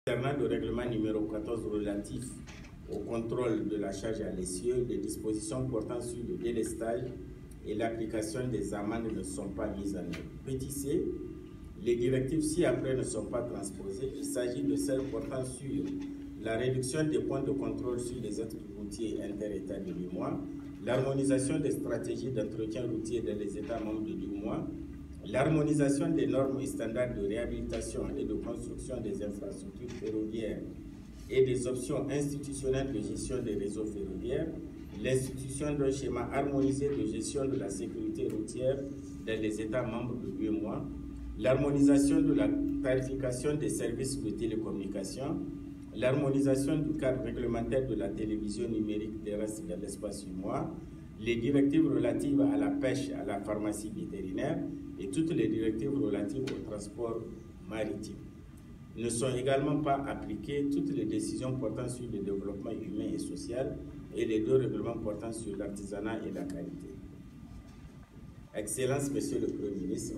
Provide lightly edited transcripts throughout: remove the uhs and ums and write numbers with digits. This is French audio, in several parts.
Concernant le règlement numéro 14 relatif au contrôle de la charge à l'essieu, les dispositions portant sur le délestage et l'application des amendes ne sont pas mises en œuvre. Petit c, les directives ci-après ne sont pas transposées. Il s'agit de celles portant sur la réduction des points de contrôle sur les actes routiers inter-États de l'UEMOA, l'harmonisation des stratégies d'entretien routier dans les États membres de l'UEMOA, l'harmonisation des normes et standards de réhabilitation et de construction des infrastructures ferroviaires et des options institutionnelles de gestion des réseaux ferroviaires, l'institution d'un schéma harmonisé de gestion de la sécurité routière dans les États membres de l'UEMOA, l'harmonisation de la tarification des services de télécommunications, l'harmonisation du cadre réglementaire de la télévision numérique terrestre dans l'espace UEMOA, les directives relatives à la pêche, à la pharmacie vétérinaire et toutes les directives relatives au transport maritime. Ne sont également pas appliquées toutes les décisions portant sur le développement humain et social et les deux règlements portant sur l'artisanat et la qualité. Excellence, Monsieur le Premier ministre,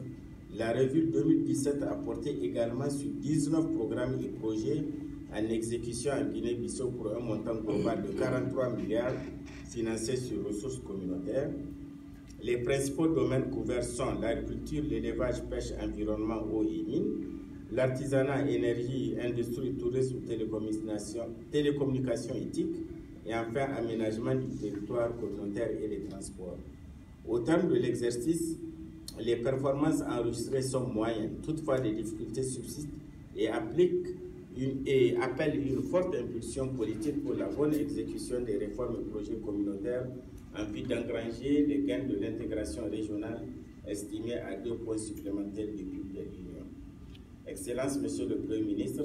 la revue 2017 a porté également sur 19 programmes et projets en exécution en Guinée-Bissau pour un montant global de 43 milliards financés sur ressources communautaires. Les principaux domaines couverts sont l'agriculture, l'élevage, pêche, environnement, eau et mines, l'artisanat, énergie, industrie, tourisme, télécommunication éthique et enfin aménagement du territoire communautaire et les transports. Au terme de l'exercice, les performances enregistrées sont moyennes. Toutefois, des difficultés subsistent et appellent une forte impulsion politique pour la bonne exécution des réformes et projets communautaires en vue d'engranger les gains de l'intégration régionale estimés à 2 points supplémentaires du PIB de l'Union. Excellence, Monsieur le Premier ministre,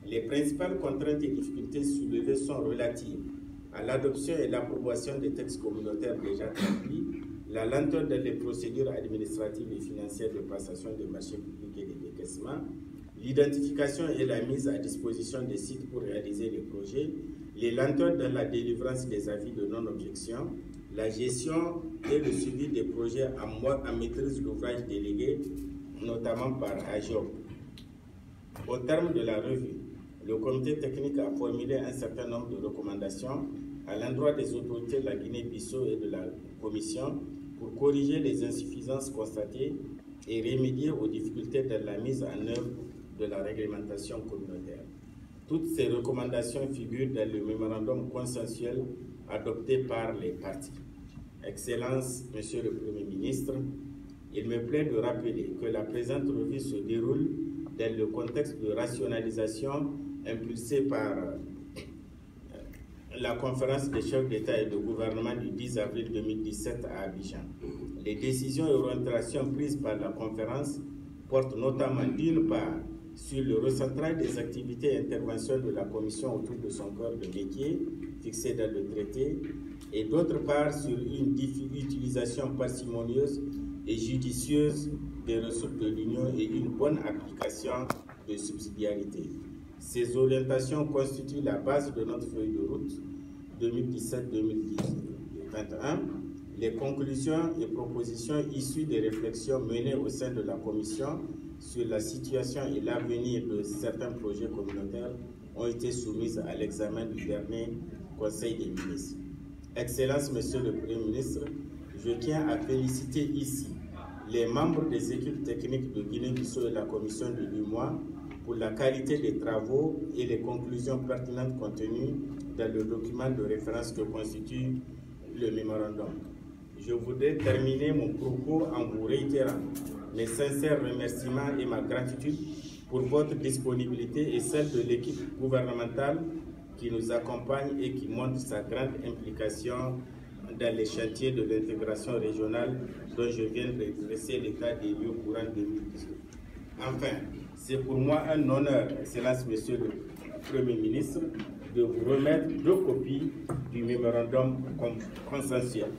les principales contraintes et difficultés soulevées sont relatives à l'adoption et l'approbation des textes communautaires déjà établis, la lenteur dans les procédures administratives et financières de passation des marchés publics et des décaissements, l'identification et la mise à disposition des sites pour réaliser les projets, les lenteurs dans la délivrance des avis de non-objection, la gestion et le suivi des projets en maîtrise d'ouvrage délégués, notamment par AGIOP. Au terme de la revue, le comité technique a formulé un certain nombre de recommandations à l'endroit des autorités de la Guinée-Bissau et de la Commission pour corriger les insuffisances constatées et remédier aux difficultés dans la mise en œuvre de la réglementation communautaire. Toutes ces recommandations figurent dans le mémorandum consensuel adopté par les parties. Excellence, Monsieur le Premier ministre, il me plaît de rappeler que la présente revue se déroule dans le contexte de rationalisation impulsée par la conférence des chefs d'État et de gouvernement du 10 avril 2017 à Abidjan. Les décisions et orientations prises par la conférence portent notamment d'une part sur le recentrage des activités et interventions de la Commission autour de son cœur de métier fixé dans le traité et d'autre part sur une utilisation parcimonieuse et judicieuse des ressources de l'Union et une bonne application de subsidiarité. Ces orientations constituent la base de notre feuille de route 2017-2021. Les conclusions et propositions issues des réflexions menées au sein de la Commission sur la situation et l'avenir de certains projets communautaires ont été soumises à l'examen du dernier Conseil des ministres. Excellence, Monsieur le Premier ministre, je tiens à féliciter ici les membres des équipes techniques de Guinée-Bissau et la Commission de l'UEMOA pour la qualité des travaux et les conclusions pertinentes contenues dans le document de référence que constitue le mémorandum. Je voudrais terminer mon propos en vous réitérant mes sincères remerciements et ma gratitude pour votre disponibilité et celle de l'équipe gouvernementale qui nous accompagne et qui montre sa grande implication dans les chantiers de l'intégration régionale dont je viens de dresser l'état des lieux courant 2018. Enfin, c'est pour moi un honneur, Excellence, Monsieur le Premier ministre, de vous remettre 2 copies du mémorandum consensuel.